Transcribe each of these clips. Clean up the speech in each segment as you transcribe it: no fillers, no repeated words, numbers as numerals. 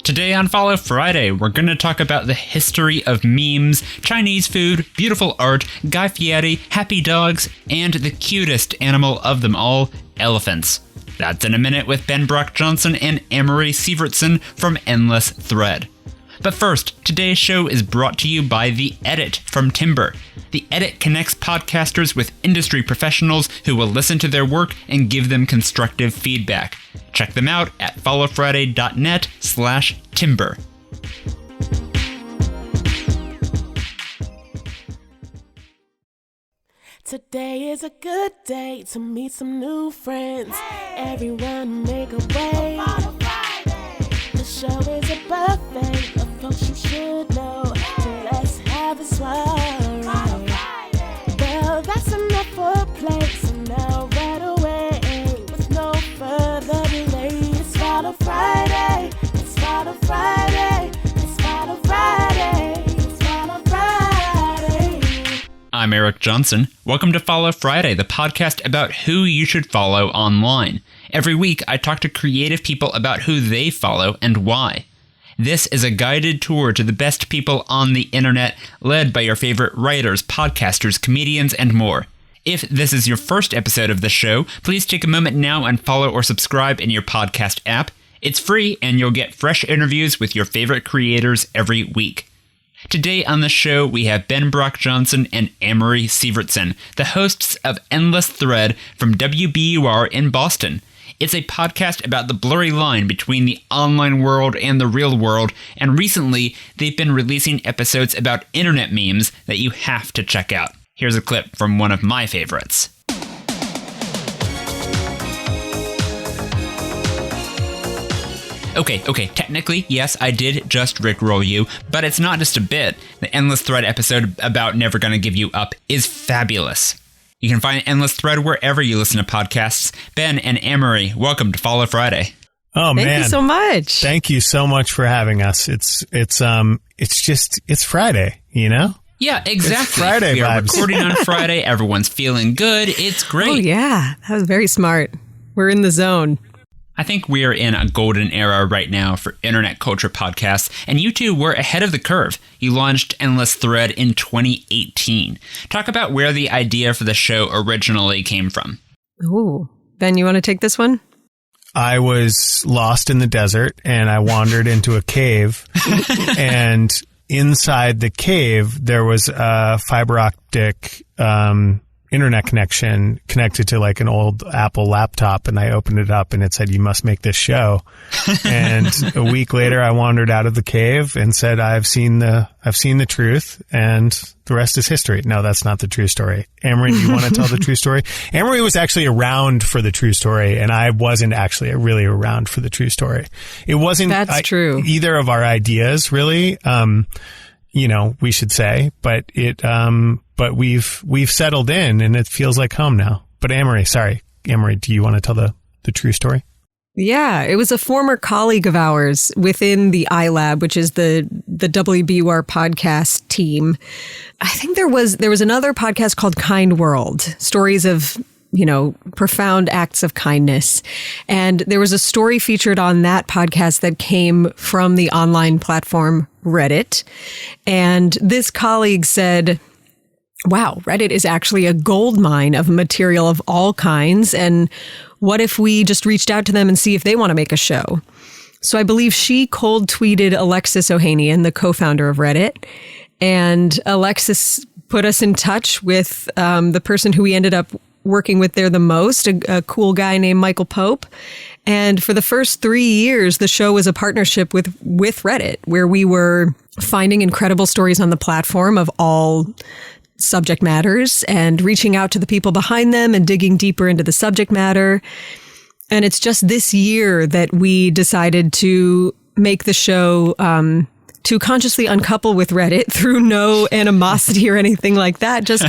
Today on Follow Friday, we're going to talk about the history of memes, Chinese food, beautiful art, Guy Fieri, happy dogs, and the cutest animal of them all, elephants. That's in a minute with Ben Brock Johnson and Amory Sivertson from Endless Thread. But first, today's show is brought to you by The Edit from Timber. The Edit connects podcasters with industry professionals who will listen to their work and give them constructive feedback. Check them out at followfriday.net/timber. Today is a good day to meet some new friends. Everyone make a way. The show is a buffet of folks you should know. So let's have a soiree. Well, that's enough for play. So now right away, with no further delay, it's Follow Friday. It's Follow Friday. It's Follow Friday. It's Follow Friday. I'm Eric Johnson. Welcome to Follow Friday, the podcast about who you should follow online. Every week, I talk to creative people about who they follow and why. This is a guided tour to the best people on the internet, led by your favorite writers, podcasters, comedians, and more. If this is your first episode of the show, please take a moment now and follow or subscribe in your podcast app. It's free, and you'll get fresh interviews with your favorite creators every week. Today on the show, we have Ben Brock Johnson and Amory Sivertson, the hosts of Endless Thread from WBUR in Boston. It's a podcast about the blurry line between the online world and the real world, and recently, they've been releasing episodes about internet memes that you have to check out. Here's a clip from one of my favorites. Okay, technically, yes, I did just Rickroll you, but it's not just a bit. The Endless Thread episode about Never Gonna Give You Up is fabulous. You can find Endless Thread wherever you listen to podcasts. Ben and Amory, welcome to Follow Friday. Oh, man. Thank you so much. Thank you so much for having us. It's Friday, you know? Yeah, exactly. It's Friday we are vibes. recording on Friday. Everyone's feeling good. It's great. Oh, yeah. That was very smart. We're in the zone. I think we are in a golden era right now for internet culture podcasts, and you two were ahead of the curve. You launched Endless Thread in 2018. Talk about where the idea for the show originally came from. Ooh. Ben, you want to take this one? I was lost in the desert, and I wandered into a cave, and inside the cave, there was a fiber optic internet connection connected to like an old Apple laptop, and I opened it up and it said, "You must make this show." And a week later I wandered out of the cave and said, I've seen the truth, and the rest is history. No, that's not the true story. Amory, do you want to tell the true story? Amory was actually around for the true story, and I wasn't actually really around for the true story. It wasn't true. Either of our ideas really, we should say, but but we've settled in, and it feels like home now. But Amory, do you want to tell the true story? Yeah, it was a former colleague of ours within the iLab, which is the WBUR podcast team. I think there was another podcast called Kind World, stories of, profound acts of kindness. And there was a story featured on that podcast that came from the online platform Reddit. And this colleague said, wow, Reddit is actually a gold mine of material of all kinds. And what if we just reached out to them and see if they want to make a show? So I believe she cold tweeted Alexis Ohanian, the co-founder of Reddit. And Alexis put us in touch with the person who we ended up working with there the most, a cool guy named Michael Pope. And for the first 3 years, the show was a partnership with Reddit, where we were finding incredible stories on the platform of all subject matters and reaching out to the people behind them and digging deeper into the subject matter. And it's just this year that we decided to make the show to consciously uncouple with Reddit through no animosity or anything like that. Just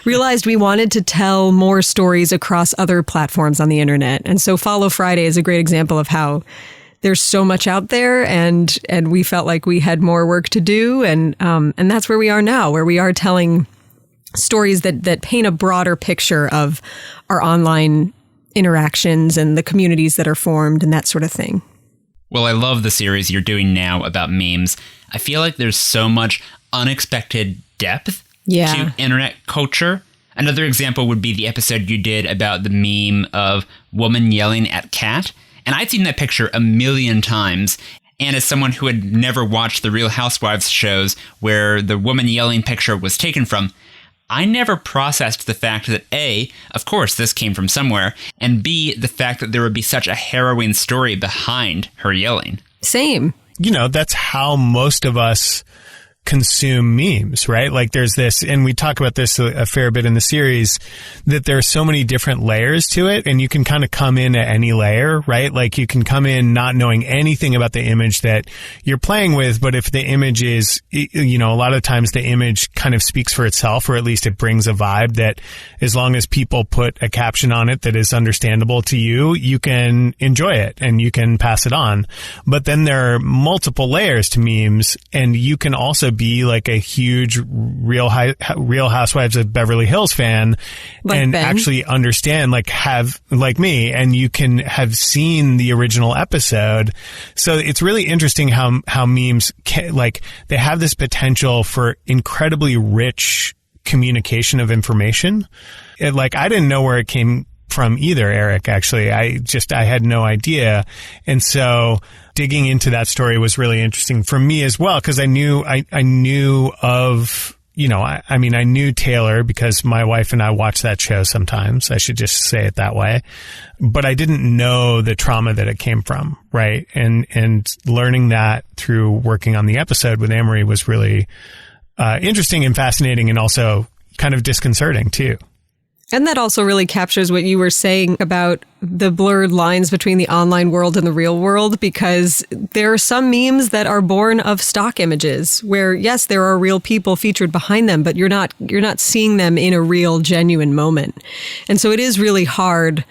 realized we wanted to tell more stories across other platforms on the internet. And so Follow Friday is a great example of how there's so much out there, and we felt like we had more work to do. And that's where we are now, where we are telling stories that paint a broader picture of our online interactions and the communities that are formed and that sort of thing. Well, I love the series you're doing now about memes. I feel like there's so much unexpected depth to internet culture. Another example would be the episode you did about the meme of woman yelling at cat. And I'd seen that picture a million times. And as someone who had never watched the Real Housewives shows where the woman yelling picture was taken from, I never processed the fact that A, of course this came from somewhere, and B, the fact that there would be such a harrowing story behind her yelling. Same. You know, that's how most of us consume memes, right? Like there's this, and we talk about this a fair bit in the series, that there are so many different layers to it, and you can kind of come in at any layer, right? Like you can come in not knowing anything about the image that you're playing with, but if the image is, you know, a lot of times the image kind of speaks for itself, or at least it brings a vibe that as long as people put a caption on it that is understandable to you, you can enjoy it and you can pass it on. But then there are multiple layers to memes, and you can also be like a huge Real Housewives of Beverly Hills fan, like and Ben. Actually understand, like have, like me, and you can have seen the original episode. So it's really interesting how memes like they have this potential for incredibly rich communication of information. Like I didn't know where it came from either, Eric, actually. I had no idea. And so digging into that story was really interesting for me as well, because I knew of, you know, I mean, I knew Taylor because my wife and I watch that show sometimes. I should just say it that way. But I didn't know the trauma that it came from, right? And learning that through working on the episode with Amory was really interesting and fascinating, and also kind of disconcerting too. And that also really captures what you were saying about the blurred lines between the online world and the real world, because there are some memes that are born of stock images where, yes, there are real people featured behind them, but you're not seeing them in a real, genuine moment. And so it is really hard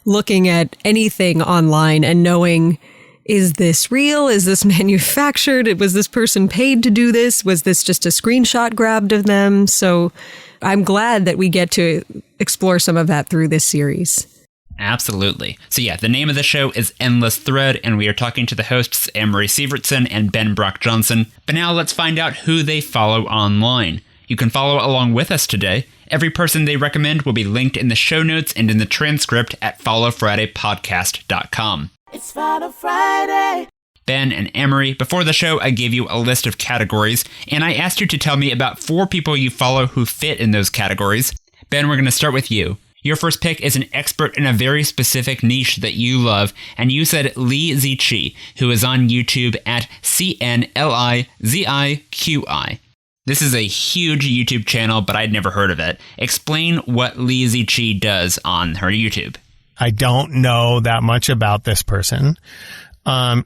looking at anything online and knowing, is this real? Is this manufactured? Was this person paid to do this? Was this just a screenshot grabbed of them? So I'm glad that we get to explore some of that through this series. Absolutely. So yeah, the name of the show is Endless Thread, and we are talking to the hosts Amory Sivertson and Ben Brock Johnson. But now let's find out who they follow online. You can follow along with us today. Every person they recommend will be linked in the show notes and in the transcript at followfridaypodcast.com. It's Follow Friday. Ben and Amory, before the show, I gave you a list of categories, and I asked you to tell me about 4 people you follow who fit in those categories. Ben, we're going to start with you. Your first pick is an expert in a very specific niche that you love, and you said Li Ziqi, who is on YouTube at CNLIZIQI. This is a huge YouTube channel, but I'd never heard of it. Explain what Li Ziqi does on her YouTube. I don't know that much about this person.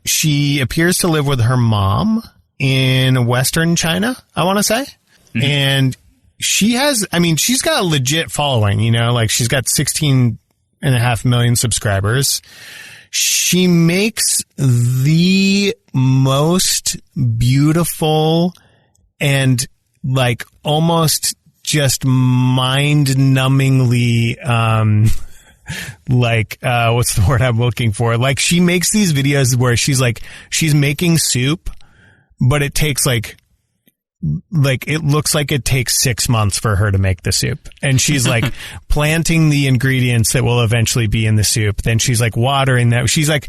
She appears to live with her mom in Western China, I want to say. Mm-hmm. And she's got a legit following, you know, like she's got 16.5 million subscribers. She makes the most beautiful and like almost just mind-numbingly, what's the word I'm looking for? Like she makes these videos where she's making soup, but it takes it looks like it takes 6 months for her to make the soup. And she's like planting the ingredients that will eventually be in the soup. Then she's like watering that. She's like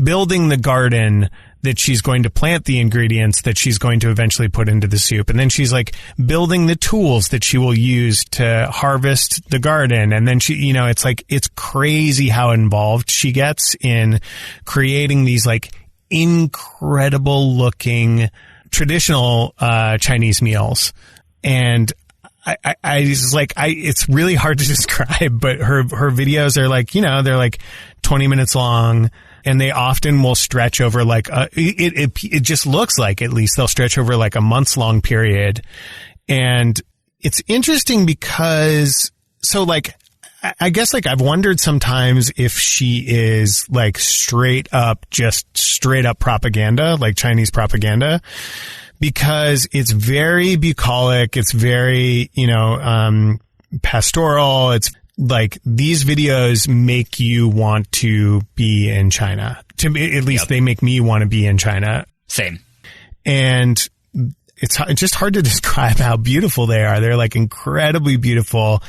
building the garden that she's going to plant the ingredients that she's going to eventually put into the soup. And then she's like building the tools that she will use to harvest the garden. And then she, you know, it's crazy how involved she gets in creating these like incredible looking traditional Chinese meals. And it's really hard to describe, but her videos are like, you know, they're like 20 minutes long, and they often will stretch over like it just looks like, at least they'll stretch over like a months long period. And it's interesting because, so like, I guess like I've wondered sometimes if she is like straight up propaganda, like Chinese propaganda, because it's very bucolic. It's very, you know, pastoral. like these videos make you want to be in China. To me, at least they make me want to be in China. Same. And it's just hard to describe how beautiful they are. They're like incredibly beautiful.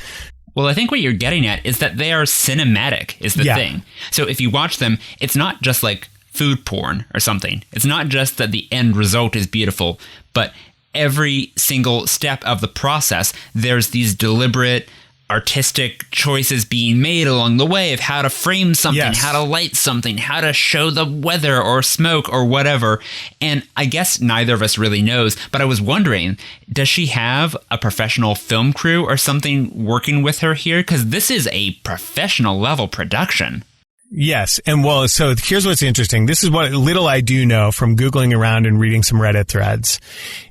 Well, I think what you're getting at is that they are cinematic is the thing. So if you watch them, it's not just like food porn or something. It's not just that the end result is beautiful, but every single step of the process, there's these deliberate artistic choices being made along the way of how to frame something, how to light something, how to show the weather or smoke or whatever. And I guess neither of us really knows, but I was wondering, does she have a professional film crew or something working with her here? Because this is a professional level production. Yes. And well, so here's what's interesting. This is what little I do know from Googling around and reading some Reddit threads.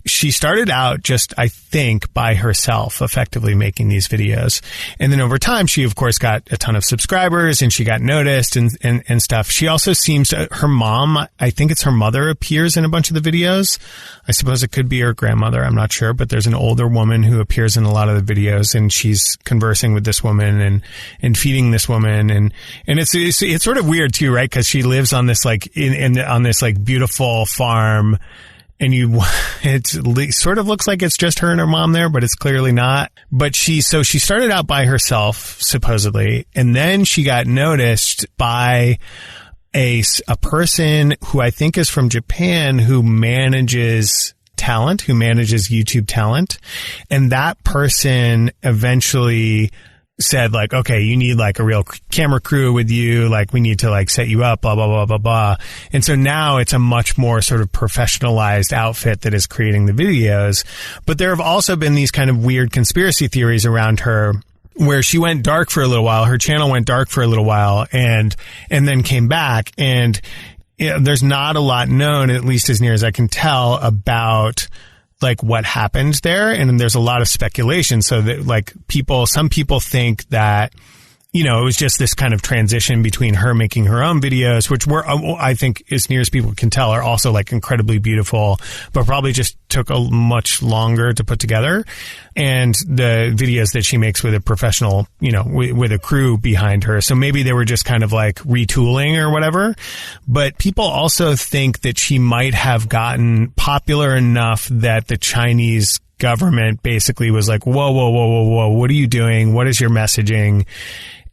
She started out just, I think, by herself, effectively making these videos. And then over time, she, of course, got a ton of subscribers and she got noticed and stuff. She also seems to, her mom, I think it's her mother, appears in a bunch of the videos. I suppose it could be her grandmother. I'm not sure, but there's an older woman who appears in a lot of the videos and she's conversing with this woman and feeding this woman. And it's sort of weird too, right? Because she lives on this like on this like beautiful farm, and it sort of looks like it's just her and her mom there, but it's clearly not. But she started out by herself supposedly, and then she got noticed by a person who I think is from Japan who manages YouTube talent, and that person eventually said like, okay, you need like a real camera crew with you. Like we need to like set you up, blah, blah, blah, blah, blah. And so now it's a much more sort of professionalized outfit that is creating the videos. But there have also been these kind of weird conspiracy theories around her where she went dark for a little while. Her channel went dark for a little while and then came back. And there's not a lot known, at least as near as I can tell, about like what happened there. And there's a lot of speculation. So that like some people think that, you know, it was just this kind of transition between her making her own videos, which were, I think, as near as people can tell, are also like incredibly beautiful, but probably just took a much longer to put together. And the videos that she makes with a professional, you know, with a crew behind her. So maybe they were just kind of like retooling or whatever. But people also think that she might have gotten popular enough that the Chinese government basically was like, whoa, whoa, whoa, whoa, whoa, what are you doing? What is your messaging?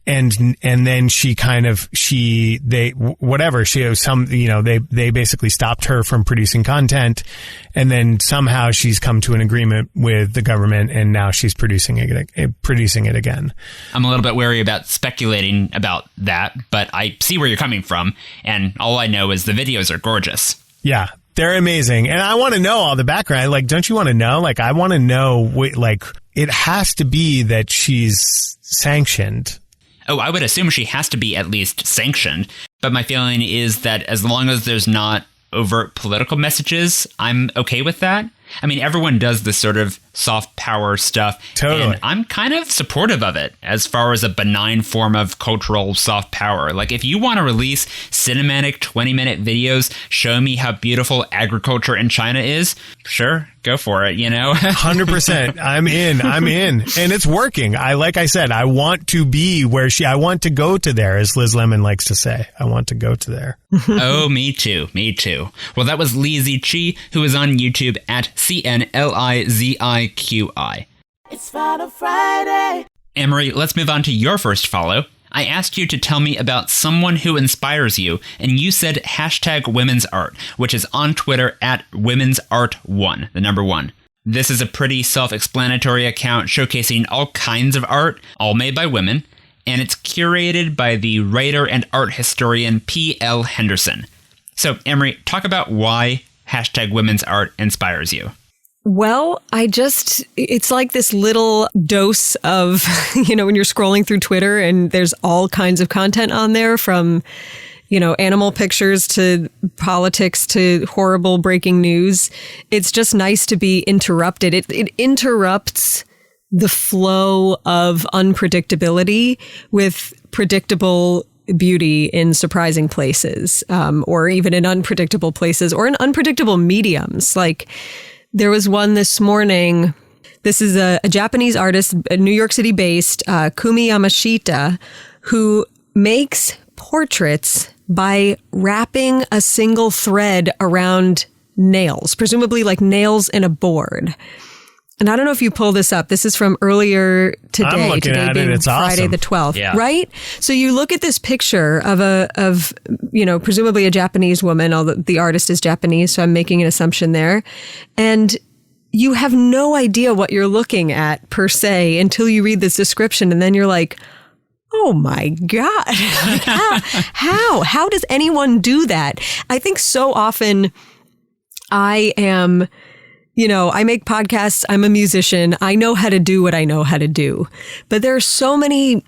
And then they basically stopped her from producing content. And then somehow she's come to an agreement with the government and now she's producing it again. I'm a little bit wary about speculating about that, but I see where you're coming from. And all I know is the videos are gorgeous. Yeah. They're amazing. And I want to know all the background. Like, don't you want to know? Like, I want to know, like, it has to be that she's sanctioned. Oh, I would assume she has to be at least sanctioned. But my feeling is that as long as there's not overt political messages, I'm okay with that. I mean, everyone does this sort of soft power stuff. Totally. And I'm kind of supportive of it as far as a benign form of cultural soft power. Like, if you want to release cinematic 20-minute videos showing me how beautiful agriculture in China is, sure, go for it, you know? 100%. I'm in. And it's working. Like I said, I want to be where I want to go to there, as Liz Lemon likes to say. I want to go to there. Oh, me too. Me too. Well, that was Lizzie Chi, who is on YouTube at CNLIZIQI. It's Final Friday. Amory, let's move on to your first follow. I asked you to tell me about someone who inspires you, and you said hashtag women's art, which is on Twitter at womensart1, the number 1. This is a pretty self-explanatory account showcasing all kinds of art, all made by women, and it's curated by the writer and art historian P.L. Henderson. So, Amory, talk about why hashtag women's art inspires you. Well, it's like this little dose of, you know, when you're scrolling through Twitter and there's all kinds of content on there from, you know, animal pictures to politics to horrible breaking news. It's just nice to be interrupted. It interrupts the flow of unpredictability with predictable beauty in surprising places, or even in unpredictable places or in unpredictable mediums. Like, there was one this morning This is a Japanese artist, New York City based, Kumi Yamashita, who makes portraits by wrapping a single thread around nails, presumably like nails in a board. And I don't know if you pull this up. This is from earlier today. I'm looking today at being it. It's Friday awesome. the 12th, Yeah. right? So you look at this picture of presumably a Japanese woman, although the artist is Japanese, so I'm making an assumption there. And you have no idea what you're looking at per se until you read this description, and then you're like, oh my God, how does anyone do that? I think so often I am, I make podcasts. I'm a musician. I know how to do what I know how to do. But there are so many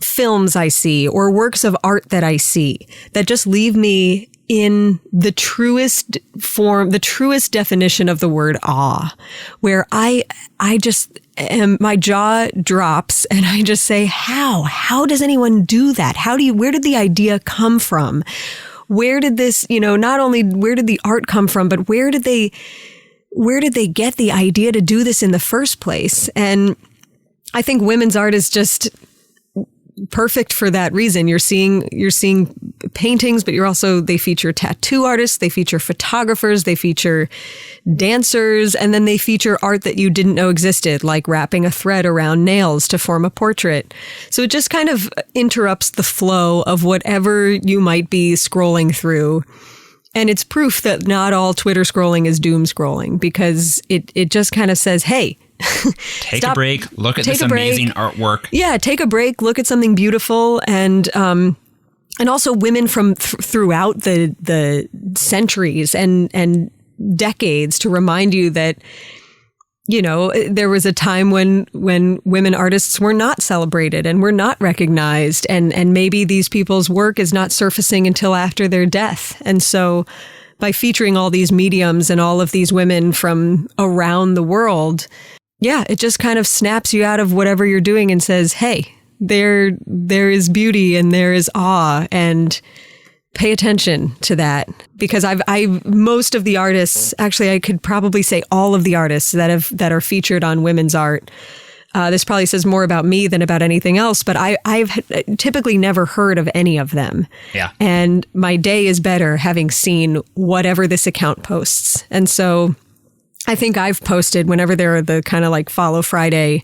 films I see or works of art that I see that just leave me in the truest form, the truest definition of the word awe, where I just am, my jaw drops and I just say, how does anyone do that? Where did the idea come from? Where did this, not only where did the art come from, but where did they get the idea to do this in the first place? And I think women's art is just perfect for that reason. You're seeing paintings, but they feature tattoo artists, they feature photographers, they feature dancers, and then they feature art that you didn't know existed, like wrapping a thread around nails to form a portrait. So it just kind of interrupts the flow of whatever you might be scrolling through. And it's proof that not all Twitter scrolling is doom scrolling, because it just kind of says, hey, take a break, look at this amazing artwork. Yeah, take a break, look at something beautiful, and also women from throughout the centuries and decades to remind you that, there was a time when women artists were not celebrated and were not recognized, and maybe these people's work is not surfacing until after their death. And so by featuring all these mediums and all of these women from around the world, yeah, it just kind of snaps you out of whatever you're doing and says, hey, there is beauty and there is awe, and pay attention to that. Because most of the artists, actually, I could probably say all of the artists that are featured on women's art. This probably says more about me than about anything else, but I've typically never heard of any of them. Yeah. And my day is better having seen whatever this account posts. And so I think I've posted, whenever there are the kind of like Follow Friday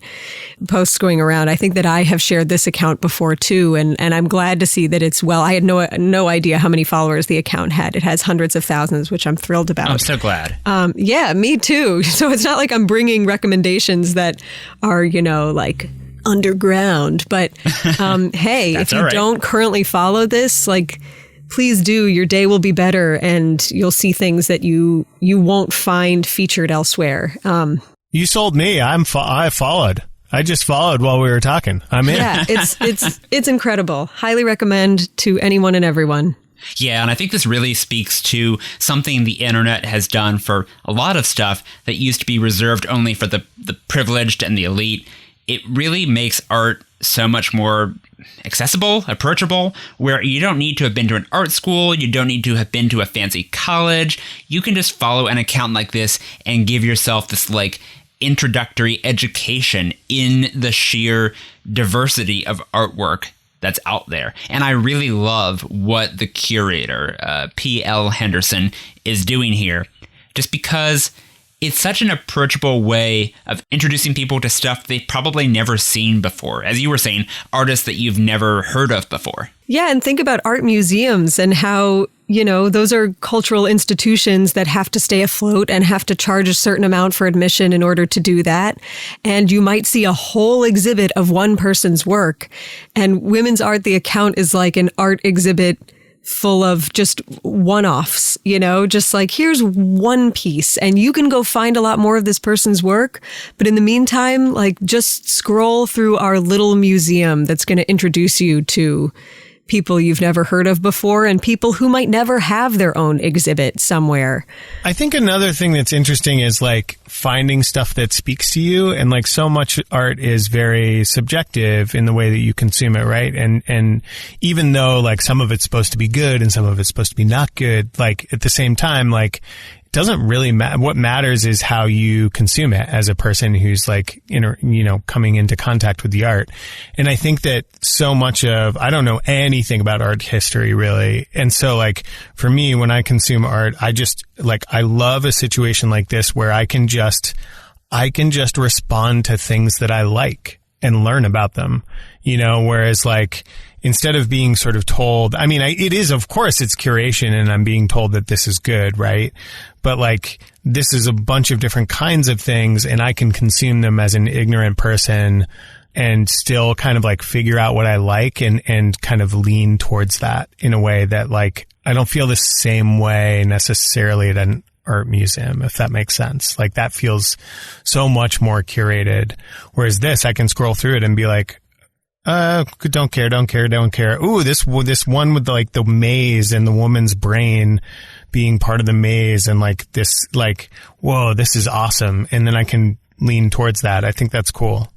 posts going around, I think that I have shared this account before too. And I'm glad to see that it's I had no idea how many followers the account had. It has hundreds of thousands, which I'm thrilled about. I'm so glad. Yeah, me too. So it's not like I'm bringing recommendations that are, like underground. But hey, if you don't currently follow this, like, please do. Your day will be better, and you'll see things that you won't find featured elsewhere. You sold me. I followed. I just followed while we were talking. I'm in. Yeah, it's incredible. Highly recommend to anyone and everyone. Yeah, and I think this really speaks to something the internet has done for a lot of stuff that used to be reserved only for the privileged and the elite. It really makes art so much more accessible, approachable, where you don't need to have been to an art school, you don't need to have been to a fancy college. You can just follow an account like this and give yourself this like introductory education in the sheer diversity of artwork that's out there. And I really love what the curator, P.L. Henderson, is doing here, just because it's such an approachable way of introducing people to stuff they've probably never seen before. As you were saying, artists that you've never heard of before. Yeah, and think about art museums and how, those are cultural institutions that have to stay afloat and have to charge a certain amount for admission in order to do that. And you might see a whole exhibit of one person's work. And Women's Art, the account is like an art exhibit full of just one-offs, just like, here's one piece and you can go find a lot more of this person's work. But in the meantime, like, just scroll through our little museum that's going to introduce you to people you've never heard of before and people who might never have their own exhibit somewhere. I think another thing that's interesting is like finding stuff that speaks to you, and like so much art is very subjective in the way that you consume it, right? And even though like some of it's supposed to be good and some of it's supposed to be not good, like at the same time, like doesn't really matter. What matters is how you consume it as a person who's like, coming into contact with the art. And I think that so much of, I don't know anything about art history really. And so like for me, when I consume art, I love a situation like this where I can just respond to things that I like and learn about them, whereas like, instead of being sort of told, it is, of course, it's curation and I'm being told that this is good, right? But like, this is a bunch of different kinds of things and I can consume them as an ignorant person and still kind of like figure out what I like and kind of lean towards that in a way that like, I don't feel the same way necessarily at an art museum, if that makes sense. Like that feels so much more curated. Whereas this, I can scroll through it and be like, don't care. Ooh, this one with like the maze and the woman's brain being part of the maze and like this, like, whoa, this is awesome. And then I can lean towards that. I think that's cool.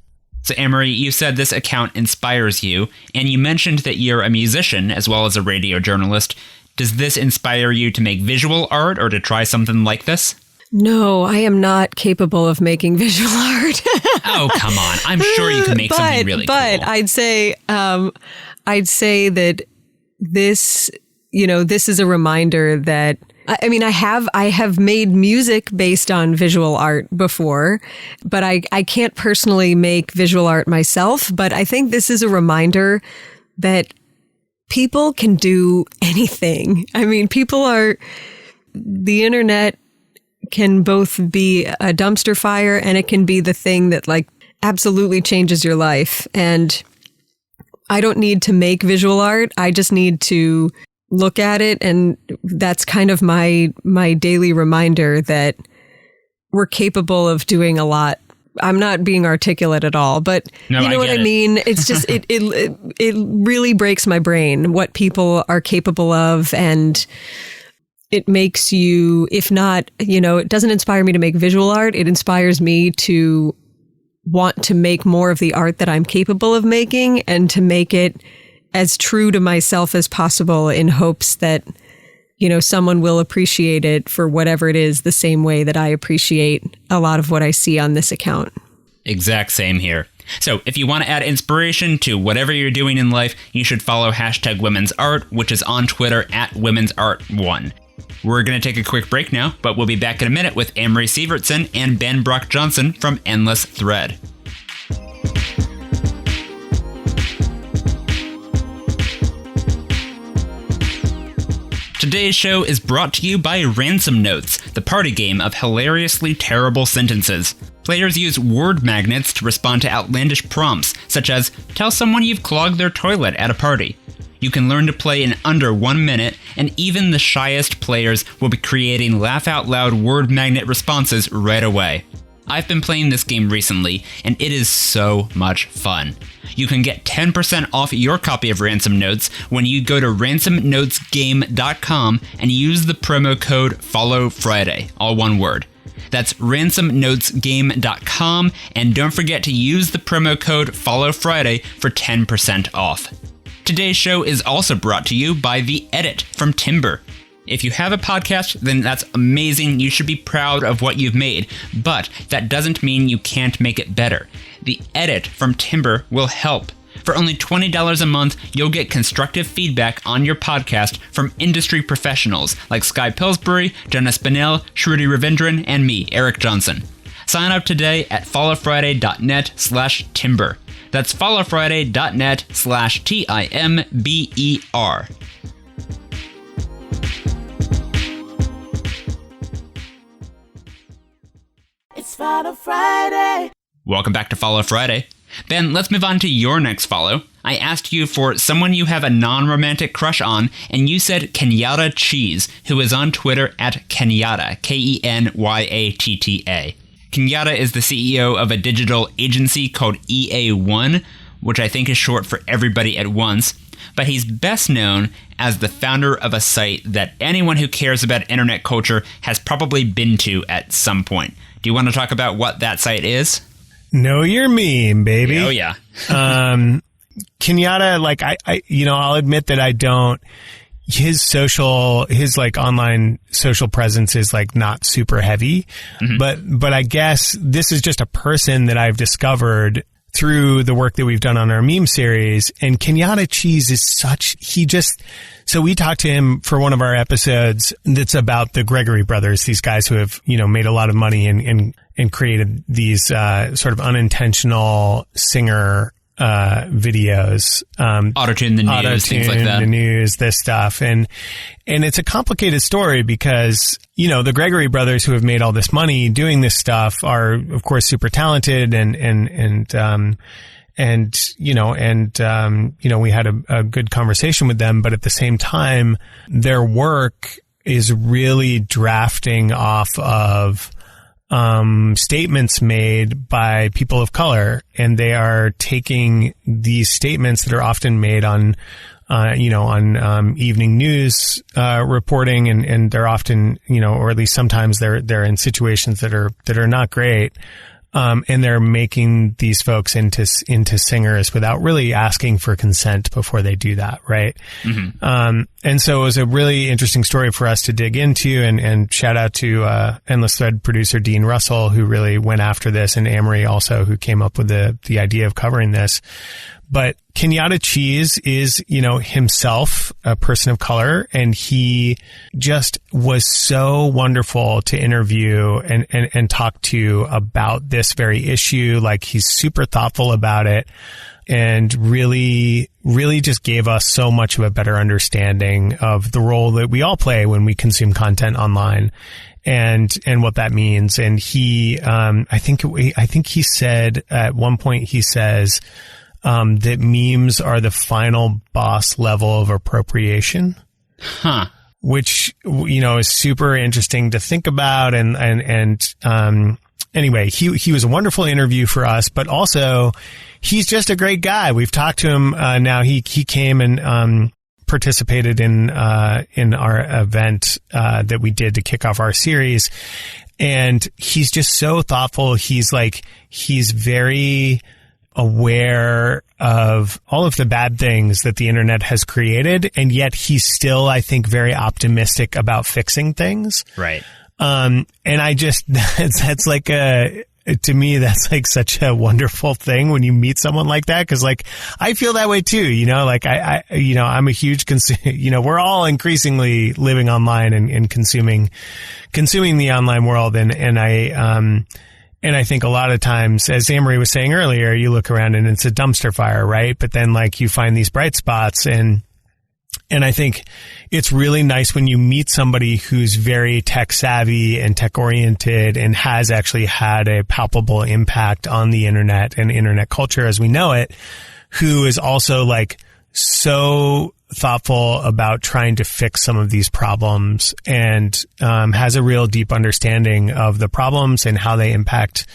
So Amory, you said this account inspires you, and you mentioned that you're a musician as well as a radio journalist. Does this inspire you to make visual art or to try something like this? No, I am not capable of making visual art. Oh, come on. I'm sure you can make something really cool. But I'd say that this, this is a reminder that, I have made music based on visual art before, but I can't personally make visual art myself. But I think this is a reminder that people can do anything. The internet can both be a dumpster fire and it can be the thing that like absolutely changes your life. And I don't need to make visual art. I just need to look at it. And that's kind of my daily reminder that we're capable of doing a lot. I'm not being articulate at all, but no, you know what I mean? It's just, it really breaks my brain what people are capable of. And it makes you, if not, it doesn't inspire me to make visual art. It inspires me to want to make more of the art that I'm capable of making and to make it as true to myself as possible in hopes that, someone will appreciate it for whatever it is the same way that I appreciate a lot of what I see on this account. Exact same here. So if you want to add inspiration to whatever you're doing in life, you should follow #Women'sArt, which is on Twitter @Women'sArt1. We're going to take a quick break now, but we'll be back in a minute with Amory Sivertson and Ben Brock Johnson from Endless Thread. Today's show is brought to you by Ransom Notes, the party game of hilariously terrible sentences. Players use word magnets to respond to outlandish prompts, such as, tell someone you've clogged their toilet at a party. You can learn to play in under 1 minute, and even the shyest players will be creating laugh-out-loud word magnet responses right away. I've been playing this game recently, and it is so much fun. You can get 10% off your copy of Ransom Notes when you go to ransomnotesgame.com and use the promo code FOLLOWFRIDAY, all one word. That's ransomnotesgame.com, and don't forget to use the promo code FOLLOWFRIDAY for 10% off. Today's show is also brought to you by The Edit from Timber. If you have a podcast, then that's amazing. You should be proud of what you've made, but that doesn't mean you can't make it better. The Edit from Timber will help. For only $20 a month, you'll get constructive feedback on your podcast from industry professionals like Sky Pillsbury, Jonah Spinell, Shruti Ravindran, and me, Eric Johnson. Sign up today at followfriday.net/timber. That's followfriday.net/TIMBER. It's Follow Friday. Welcome back to Follow Friday. Ben, let's move on to your next follow. I asked you for someone you have a non-romantic crush on, and you said Kenyatta Cheese, who is on Twitter @Kenyatta, KENYATTA. Kenyatta is the CEO of a digital agency called EA1, which I think is short for Everybody at Once, but he's best known as the founder of a site that anyone who cares about internet culture has probably been to at some point. Do you want to talk about what that site is? Know your meme, baby. Oh, yeah. Kenyatta, like, I'll admit that I don't his like online social presence is like not super heavy, but I guess this is just a person that I've discovered through the work that we've done on our meme series. And Kenyatta Cheese is so we talked to him for one of our episodes that's about the Gregory brothers, these guys who have, made a lot of money and created these, sort of unintentional singer, videos, auto-tune the news, things like that. The news, this stuff. And it's a complicated story because, the Gregory brothers who have made all this money doing this stuff are, of course, super talented we had a good conversation with them, but at the same time, their work is really drafting off of statements made by people of color, and they are taking these statements that are often made on evening news reporting, and they're often, or at least sometimes they're in situations that are not great. And they're making these folks into singers without really asking for consent before they do that, right? And so it was a really interesting story for us to dig into, and shout out to Endless Thread producer Dean Russell, who really went after this, and Amory also, who came up with the idea of covering this. But Kenyatta Cheese is, himself a person of color, and he just was so wonderful to interview and talk to about this very issue. Like, he's super thoughtful about it and really, really just gave us so much of a better understanding of the role that we all play when we consume content online and what that means. And he, I think he said at one point, he says, that memes are the final boss level of appropriation. Which, is super interesting to think about. Anyway, he was a wonderful interview for us, but also he's just a great guy. We've talked to him, now he came and, participated in our event, that we did to kick off our series. And he's just so thoughtful. He's very aware of all of the bad things that the internet has created, and yet he's still, I think, very optimistic about fixing things. Right. And I just, that's like to me, that's like such a wonderful thing when you meet someone like that. Cause like, I feel that way too, I'm a huge we're all increasingly living online and consuming the online world. And I think a lot of times, as Amory was saying earlier, you look around and it's a dumpster fire, right? But then like you find these bright spots, and I think it's really nice when you meet somebody who's very tech savvy and tech oriented and has actually had a palpable impact on the internet and internet culture as we know it, who is also like so thoughtful about trying to fix some of these problems and has a real deep understanding of the problems and how they impact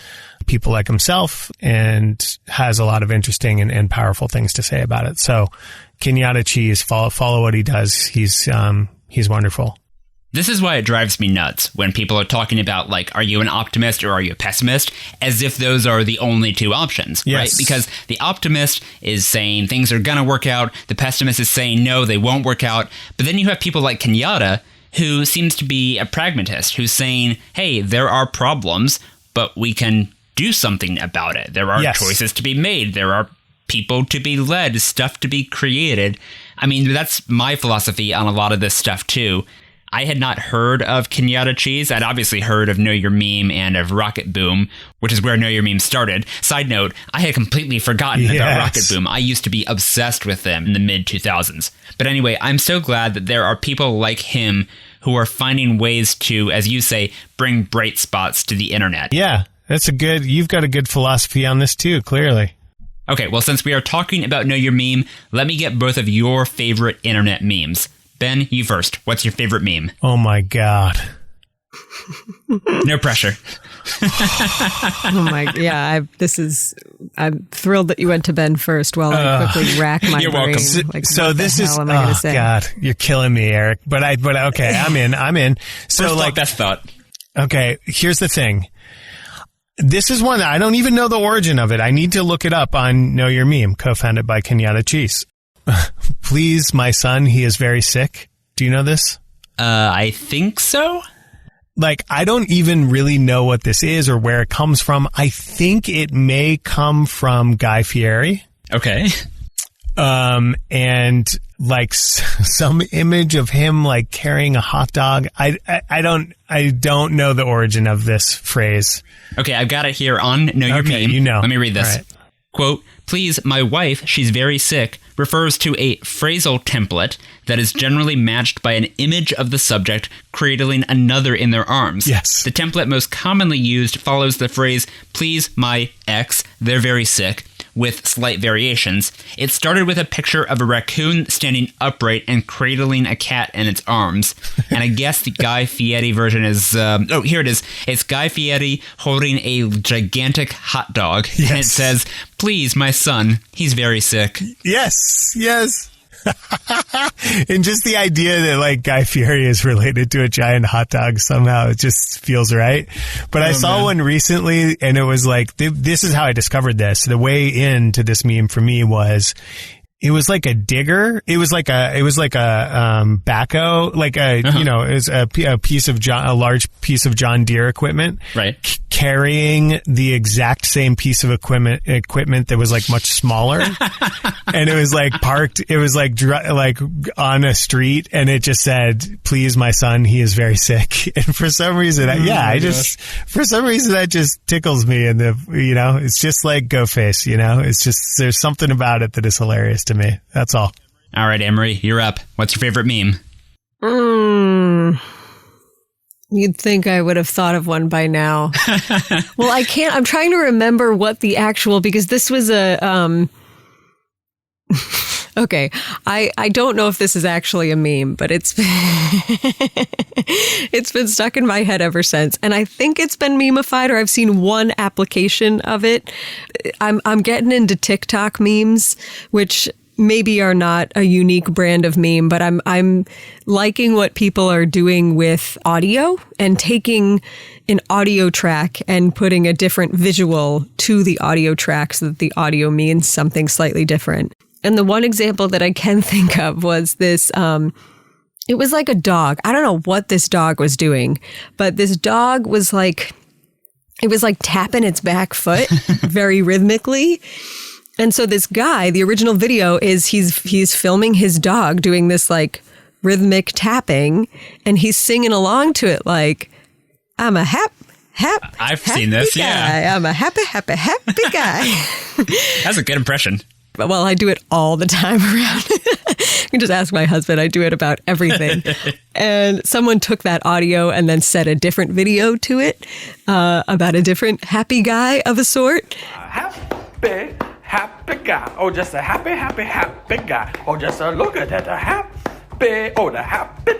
people like himself, and has a lot of interesting and powerful things to say about it. So Kenyatta Cheese, follow what he does. He's wonderful. This is why it drives me nuts when people are talking about, like, are you an optimist or are you a pessimist? As if those are the only two options, yes. Right? Because the optimist is saying things are going to work out. The pessimist is saying, no, they won't work out. But then you have people like Kenyatta, who seems to be a pragmatist, who's saying, hey, there are problems, but we can do something about it. There are choices to be made. There are people to be led, stuff to be created. I mean, that's my philosophy on a lot of this stuff, too. I had not heard of Kenyatta Cheese. I'd obviously heard of Know Your Meme and of Rocket Boom, which is where Know Your Meme started. Side note, I had completely forgotten about Rocket Boom. I used to be obsessed with them in the mid-2000s. But anyway, I'm so glad that there are people like him who are finding ways to, as you say, bring bright spots to the internet. Yeah, you've got a good philosophy on this too, clearly. Okay, well, since we are talking about Know Your Meme, let me get both of your favorite internet memes. Ben, you first. What's your favorite meme? Oh my God. No pressure. Oh my, yeah, I'm thrilled that you went to Ben first while I quickly rack my you're brain. welcome. Like, so this is, am I gonna say? God, you're killing me, Eric. But okay, I'm in. So First like, best thought. Okay, here's the thing. This is one that I don't even know the origin of it. I need to look it up on Know Your Meme, co-founded by Kenyatta Cheese. Please, my son, he is very sick. Do you know this? I think so. Like, I don't even really know what this is or where it comes from. I think it may come from Guy Fieri. Okay. And like some image of him like carrying a hot dog. I don't know the origin of this phrase. Okay, I've got it here on Know Your Okay, Meme. you know. Let me read this. All right. Quote, please, my wife, she's very sick, refers to a phrasal template that is generally matched by an image of the subject cradling another in their arms. Yes. The template most commonly used follows the phrase, please, my ex, they're very sick, with slight variations. It started with a picture of a raccoon standing upright and cradling a cat in its arms. And I guess the Guy Fieri version is... here it is. It's Guy Fieri holding a gigantic hot dog. Yes. And it says, please, my son, he's very sick. Yes. And just the idea that like Guy Fieri is related to a giant hot dog somehow, it just feels right. But I saw one recently and it was like, this is how I discovered this. The way into this meme for me was, it was like a digger. It was like a backhoe, like you know, it was a large piece of John Deere equipment. Right. Carrying the exact same piece of equipment that was like much smaller. And it was like parked, it was like on a street and it just said, please, my son, he is very sick. And for some reason, for some reason that just tickles me. And it's just like Go Face, it's just, there's something about it that is hilarious to me. That's all. All right, Amory, you're up. What's your favorite meme? You'd think I would have thought of one by now. Well, I can't. I'm trying to remember what the actual, because this was a, okay. I don't know if this is actually a meme, but it's been stuck in my head ever since. And I think it's been memified, or I've seen one application of it. I'm getting into TikTok memes, which maybe are not a unique brand of meme, but I'm liking what people are doing with audio and taking an audio track and putting a different visual to the audio track so that the audio means something slightly different. And the one example that I can think of was this, it was like a dog. I don't know what this dog was doing, but this dog was like, it was like tapping its back foot very rhythmically. And so this guy, the original video is he's filming his dog doing this like rhythmic tapping, and he's singing along to it like, I'm a I've seen this, guy. yeah. I'm a happy guy. That's a good impression. Well, I do it all the time around. You can just ask my husband. I do it about everything. And someone took that audio and then set a different video to it about a different happy guy of a sort. Happy guy. Oh, just a happy guy. Oh, just a look at that, the happy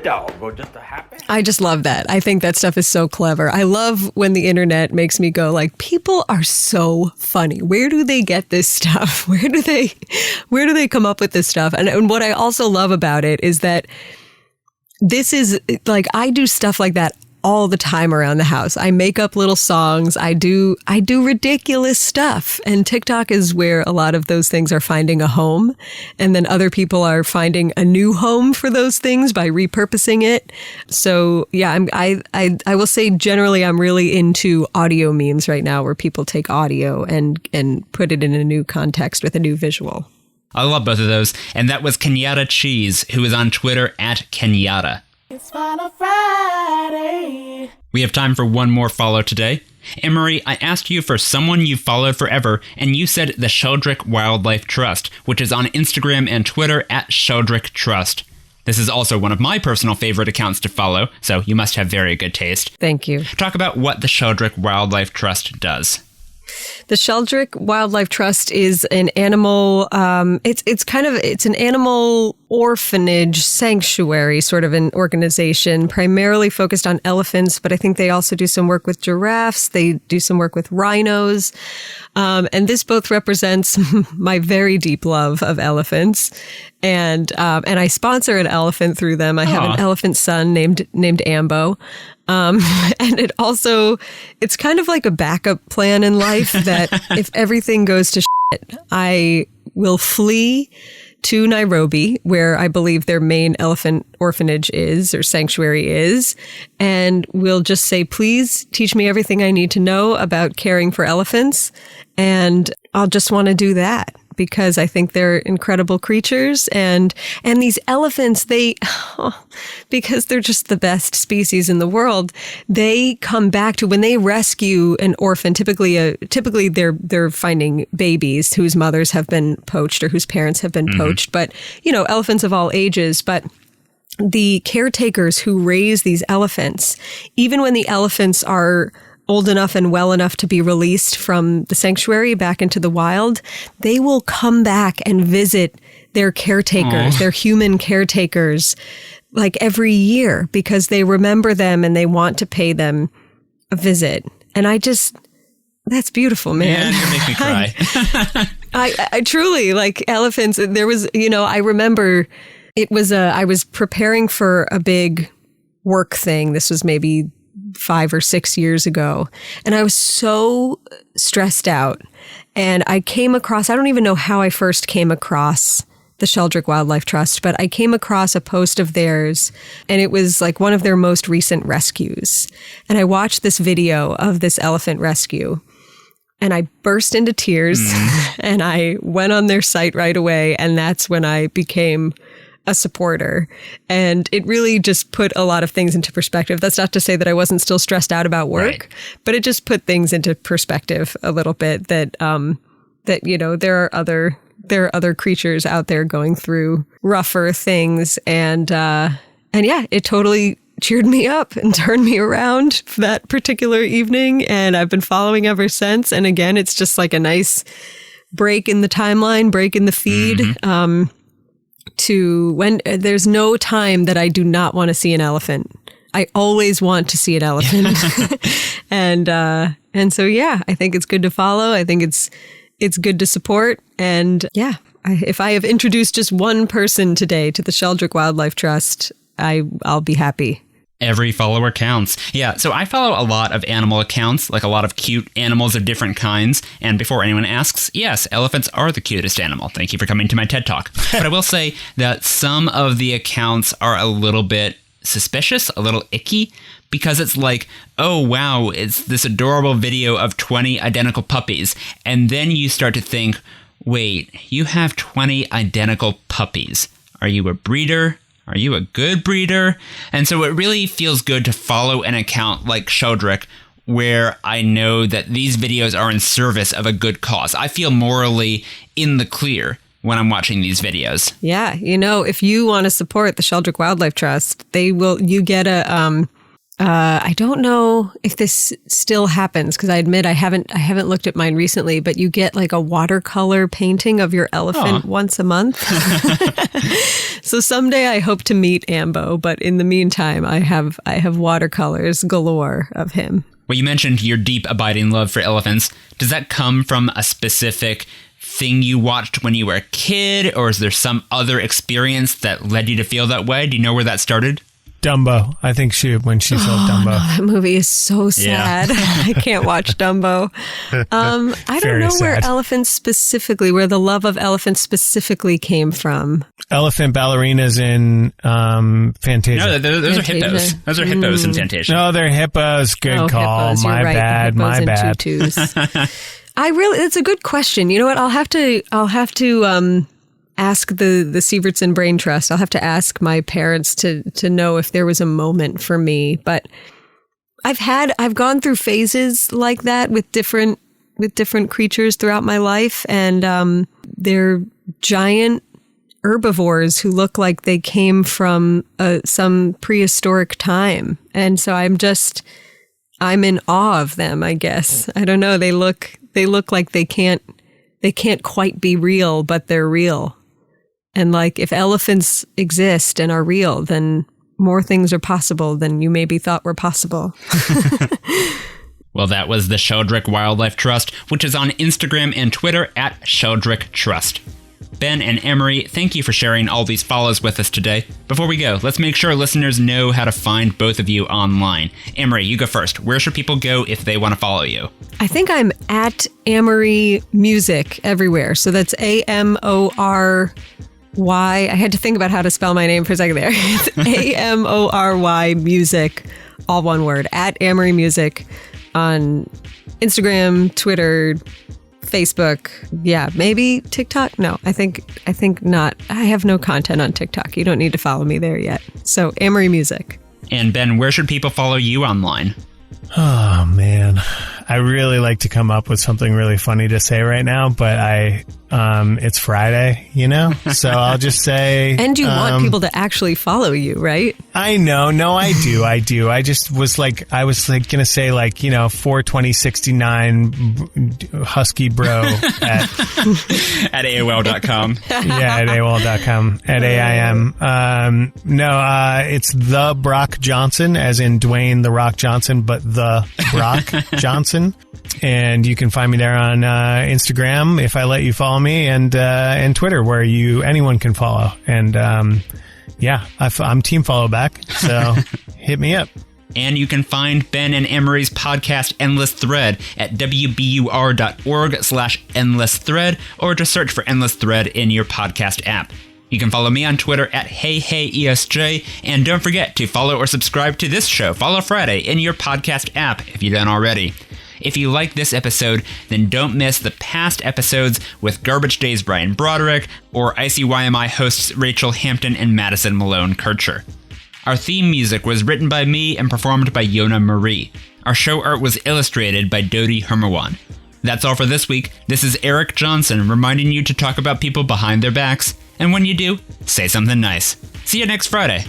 dog. Oh, just a happy. I just love that. I think that stuff is so clever. I love when the internet makes me go like, people are so funny. Where do they get this stuff? Where do they come up with this stuff? And what I also love about it is that this is like, I do stuff like that all the time around the house. I make up little songs. I do ridiculous stuff. And TikTok is where a lot of those things are finding a home. And then other people are finding a new home for those things by repurposing it. So yeah, I will say generally I'm really into audio memes right now, where people take audio and put it in a new context with a new visual. I love both of those. And that was Kenyatta Cheese, who is on Twitter at Kenyatta. It's Follow Friday. We have time for one more follow today. Amory, I asked you for someone you've followed forever, and you said the Sheldrick Wildlife Trust, which is on Instagram and Twitter at Sheldrick Trust. This is also one of my personal favorite accounts to follow, so you must have very good taste. Thank you. Talk about what the Sheldrick Wildlife Trust does. The Sheldrick Wildlife Trust is an animal, it's an animal orphanage sanctuary, sort of an organization primarily focused on elephants, but I think they also do some work with giraffes. They do some work with rhinos. And this both represents my very deep love of elephants. And I sponsor an elephant through them. I have an elephant son named Ambo. And it's kind of like a backup plan in life that if everything goes to shit, I will flee to Nairobi, where I believe their main elephant orphanage is, or sanctuary is, and we'll just say, please teach me everything I need to know about caring for elephants. And I'll just want to do that because I think they're incredible creatures. And these elephants, because they're just the best species in the world, they come back to, when they rescue an orphan, typically they're finding babies whose mothers have been poached or whose parents have been poached, but elephants of all ages. But the caretakers who raise these elephants, even when the elephants are old enough and well enough to be released from the sanctuary back into the wild, they will come back and visit their caretakers, their human caretakers, like every year because they remember them and they want to pay them a visit. And that's beautiful, man. Yeah, you make me cry. I truly, like, elephants. There was, I remember I was preparing for a big work thing. This was maybe 5 or 6 years ago. And I was so stressed out. And I came across, I don't even know how I first came across the Sheldrick Wildlife Trust, but I came across a post of theirs, and it was like one of their most recent rescues. And I watched this video of this elephant rescue, and I burst into tears, and I went on their site right away, and that's when I became a supporter. And it really just put a lot of things into perspective. That's not to say that I wasn't still stressed out about work, right, but it just put things into perspective a little bit that there are other creatures out there going through rougher things. And yeah, it totally cheered me up and turned me around that particular evening. And I've been following ever since. And again, it's just like a nice break in the timeline, break in the feed. To when there's no time that I do not want to see an elephant. I always want to see an elephant. And so, yeah, I think it's good to follow. I think it's good to support. And yeah, if I have introduced just one person today to the Sheldrick Wildlife Trust, I'll be happy. Every follower counts. Yeah, so I follow a lot of animal accounts, like a lot of cute animals of different kinds. And before anyone asks, yes, elephants are the cutest animal. Thank you for coming to my TED Talk. But I will say that some of the accounts are a little bit suspicious, a little icky, because it's like, oh, wow, it's this adorable video of 20 identical puppies. And then you start to think, wait, you have 20 identical puppies. Are you a breeder? Are you a good breeder? And so it really feels good to follow an account like Sheldrick, where I know that these videos are in service of a good cause. I feel morally in the clear when I'm watching these videos. Yeah, if you want to support the Sheldrick Wildlife Trust, you get a I don't know if this still happens because I admit I haven't looked at mine recently, but you get like a watercolor painting of your elephant once a month. So someday I hope to meet Ambo, but in the meantime, I have watercolors galore of him. Well, you mentioned your deep, abiding love for elephants. Does that come from a specific thing you watched when you were a kid, or is there some other experience that led you to feel that way? Do you know where that started? Dumbo. I think when she saw Dumbo. No, that movie is so sad. Yeah. I can't watch Dumbo. I don't know where where the love of elephants specifically came from. Elephant ballerinas in Fantasia. No, those are hippos. Those are hippos in Fantasia. No, they're hippos. Good call. Hippos. My right. bad. My bad. It's a good question. You know what? I'll have to ask the Sivertson Brain Trust. I'll have to ask my parents to know if there was a moment for me. But I've gone through phases like that with different creatures throughout my life, and they're giant herbivores who look like they came from some prehistoric time, and so I'm in awe of them. I guess I don't know. They look like they can't quite be real, but they're real. And like, if elephants exist and are real, then more things are possible than you maybe thought were possible. Well, that was the Sheldrick Wildlife Trust, which is on Instagram and Twitter at Sheldrick Trust. Ben and Amory, thank you for sharing all these follows with us today. Before we go, let's make sure listeners know how to find both of you online. Amory, you go first. Where should people go if they want to follow you? I think I'm at Amory Music everywhere. So that's AMORY I had to think about how to spell my name for a second there. It's Amory Music, all one word, at Amory Music on Instagram, Twitter, Facebook. Yeah, maybe TikTok. No, I think not. I have no content on TikTok. You don't need to follow me there yet. So Amory Music. And Ben, where should people follow you online? Oh, man. I really like to come up with something really funny to say right now, but it's Friday, So I'll just say... And you want people to actually follow you, right? I know. No, I do. I just was going to say 42069 husky bro at AOL.com. Yeah, at AOL.com, at AIM. It's the Brock Johnson, as in Dwayne The Rock Johnson, but the Brock Johnson. And you can find me there on Instagram if I let you follow me, and Twitter, where anyone can follow. And I'm team follow back, so hit me up. And you can find Ben and Amory's podcast Endless Thread at wbur.org/endless thread, or just search for Endless Thread in your podcast app. You can follow me on Twitter at HeyHeyESJ, and don't forget to follow or subscribe to this show, Follow Friday, in your podcast app if you don't already. If you like this episode, then don't miss the past episodes with Garbage Day's Brian Broderick or ICYMI hosts Rachel Hampton and Madison Malone Kircher. Our theme music was written by me and performed by Yona Marie. Our show art was illustrated by Dodi Hermawan. That's all for this week. This is Eric Johnson reminding you to talk about people behind their backs, and when you do, say something nice. See you next Friday.